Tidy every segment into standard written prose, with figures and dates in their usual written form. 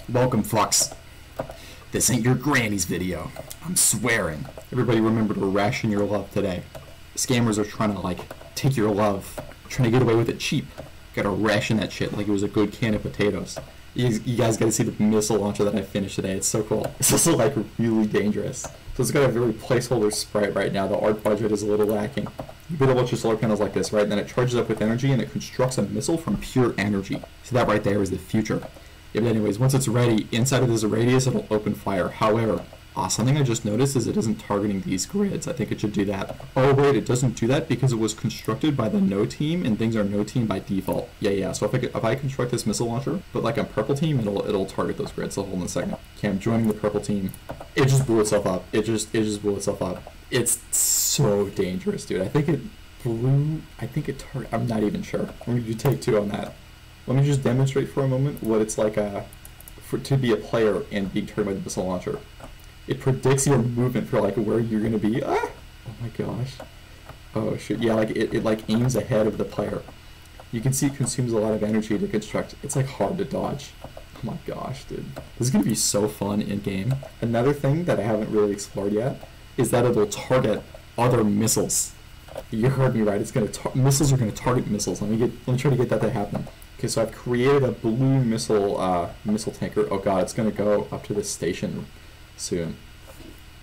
Welcome, fucks. This ain't your granny's video. I'm swearing. Everybody remember to ration your love today. Scammers are trying to, like, take your love. Trying to get away with it cheap. Gotta ration that shit like it was a good can of potatoes. You guys gotta see the missile launcher that I finished today. It's so cool. It's also, like, really dangerous. So it's got a very placeholder sprite right now. The art budget is a little lacking. You build a bunch of solar panels like this, right? Then it charges up with energy and it constructs a missile from pure energy. So that right there is the future. Yeah, but anyways, once it's ready, inside of this radius, it'll open fire. However, something I just noticed is it isn't targeting these grids. I think it should do that. Oh wait, it doesn't do that because it was constructed by the no team, and things are no team by default. Yeah. So if I construct this missile launcher, but like a purple team, it'll target those grids. So hold on a second. Okay, I'm joining the purple team. It just blew itself up. It just blew itself up. It's so dangerous, dude. I think it blew. I think it target. I'm not even sure. I'm gonna do take two on that. Let me just demonstrate for a moment what it's like to be a player and being targeted by the missile launcher. It predicts your movement for like where you're gonna be. Ah! Oh my gosh. Oh shit. Yeah, like it like aims ahead of the player. You can see it consumes a lot of energy to construct. It's like hard to dodge. Oh my gosh, dude. This is gonna be so fun in game. Another thing that I haven't really explored yet is that it'll target other missiles. You heard me right. It's gonna missiles are gonna target missiles. Let me try to get that to happen. Okay, so I've created a blue missile tanker. Oh god, it's gonna go up to this station soon.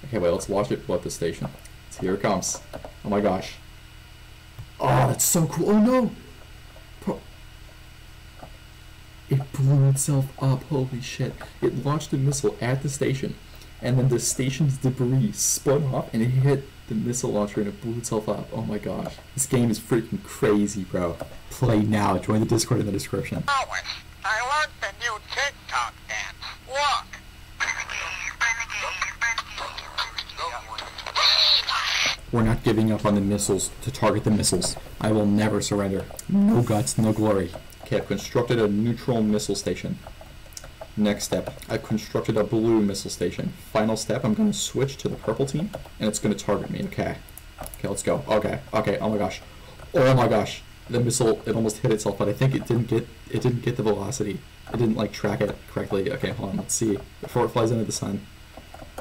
Okay, wait, let's watch it blow up the station. So here it comes. Oh my gosh. Oh, that's so cool. Oh no! It blew itself up. Holy shit. It launched a missile at the station, and then the station's debris spun off and it hit the missile launcher and it blew itself up. Oh my gosh. This game is freaking crazy, bro. Play now. Join the Discord in the description. Lois, I learned the new TikTok dance. Look. We're not giving up on the missiles to target the missiles. I will never surrender. No guts, no glory. Okay, I've constructed a neutral missile station. Next step, I've constructed a blue missile station. Final step, I'm going to switch to the purple team, and it's going to target me. Okay, let's go. Okay, oh my gosh. Oh my gosh. The missile, it almost hit itself, but I think it didn't get the velocity. It didn't like track it correctly. Okay, hold on, let's see. Before it flies into the sun.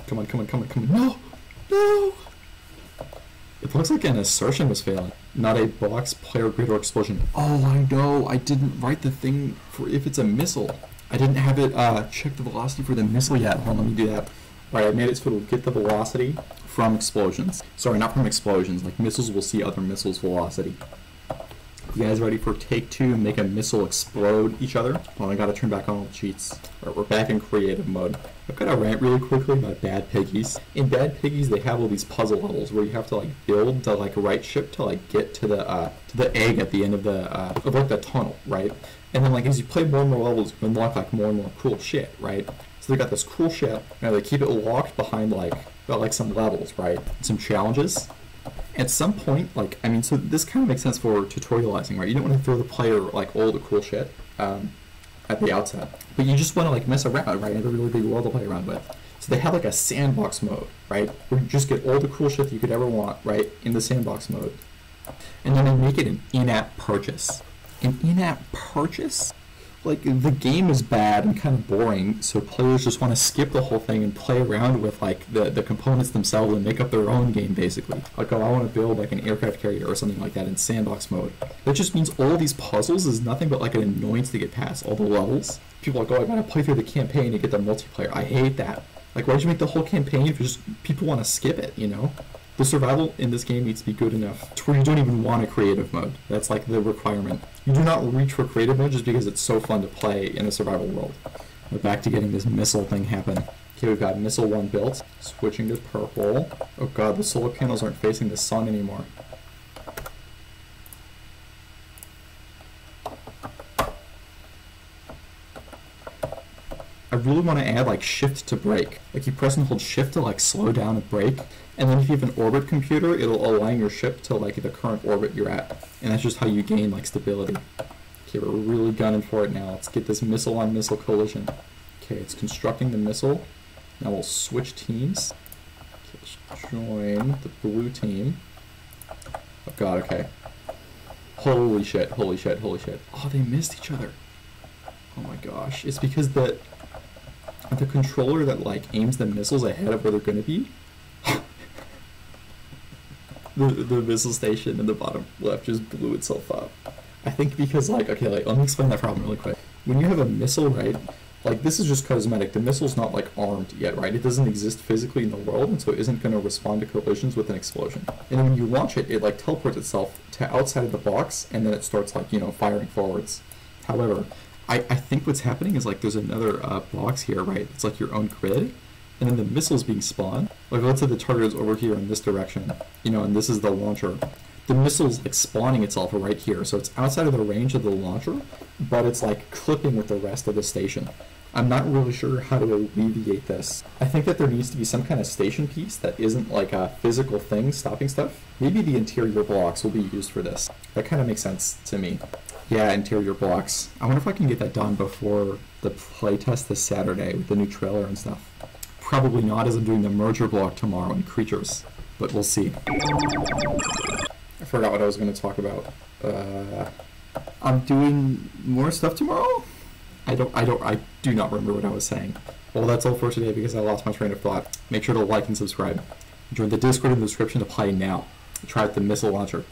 Come on. No! It looks like an assertion was failing. Not a box, player grid, or explosion. Oh, I know. I didn't write the thing for if it's a missile. I didn't have it check the velocity for the missile yet. Hold on, let me do that. Alright, I made it so it'll get the velocity from explosions. Sorry, not from explosions. Like, missiles will see other missiles' velocity. You guys ready for take two and make a missile explode each other? Well, I gotta turn back on all the cheats. Alright, we're back in creative mode. I've got to rant really quickly about Bad Piggies. In Bad Piggies, they have all these puzzle levels where you have to like build the like right ship to like get to the egg at the end of the tunnel, right? And then like as you play more and more levels, you unlock like more and more cool shit, right? So they got this cool ship, and they keep it locked behind like some levels, right? Some challenges. At some point, like, I mean, so this kind of makes sense for tutorializing, right? You don't want to throw the player, like, all the cool shit at the outset. But you just want to, like, mess around, right? Have a really big world to play around with. So they have, like, a sandbox mode, right? Where you just get all the cool shit that you could ever want, right? In the sandbox mode. And then they make it an in-app purchase. An in-app purchase? Like, the game is bad and kind of boring, so players just want to skip the whole thing and play around with, like, the components themselves and make up their own game, basically. Like, oh, I want to build, like, an aircraft carrier or something like that in sandbox mode. That just means all these puzzles is nothing but, like, an annoyance to get past. All the levels. People are like, oh, I gotta play through the campaign to get the multiplayer. I hate that. Like, why'd you make the whole campaign if people want to skip it, you know? The survival in this game needs to be good enough to where you don't even want a creative mode. That's like the requirement. You do not reach for creative mode just because it's so fun to play in a survival world. We're back to getting this missile thing happen. Okay, we've got missile 1 built. Switching to purple. Oh god, the solar panels aren't facing the sun anymore. I really want to add like shift to brake. Like you press and hold shift to like slow down and brake. And then if you have an orbit computer, it'll align your ship to like the current orbit you're at. And that's just how you gain like stability. Okay, we're really gunning for it now. Let's get this missile on missile collision. Okay, it's constructing the missile. Now we'll switch teams. Okay, let's join the blue team. Oh god, okay. Holy shit, holy shit, holy shit. Oh, they missed each other. Oh my gosh. It's because the controller that like aims the missiles ahead of where they're going to be. the missile station in the bottom left just blew itself up. I think because like, okay, like let me explain that problem really quick. When you have a missile, right, like this is just cosmetic. The missile's not like armed yet, right? It doesn't exist physically in the world, and so it isn't going to respond to collisions with an explosion. And then when you launch it, it like teleports itself to outside of the box, and then it starts like, you know, firing forwards. However, I think what's happening is like there's another box here, right? It's like your own grid, and then the missile's being spawned. Like let's say the target is over here in this direction, you know, and this is the launcher. The missile's like spawning itself right here, so it's outside of the range of the launcher, but it's like clipping with the rest of the station. I'm not really sure how to alleviate this. I think that there needs to be some kind of station piece that isn't like a physical thing stopping stuff. Maybe the interior blocks will be used for this. That kind of makes sense to me. Yeah, interior blocks. I wonder if I can get that done before the playtest this Saturday with the new trailer and stuff. Probably not, as I'm doing the merger block tomorrow in Creatures, but we'll see. I forgot what I was going to talk about. I'm doing more stuff tomorrow? I do not remember what I was saying. Well, that's all for today because I lost my train of thought. Make sure to like and subscribe. Join the Discord in the description to play now. Try out the missile launcher.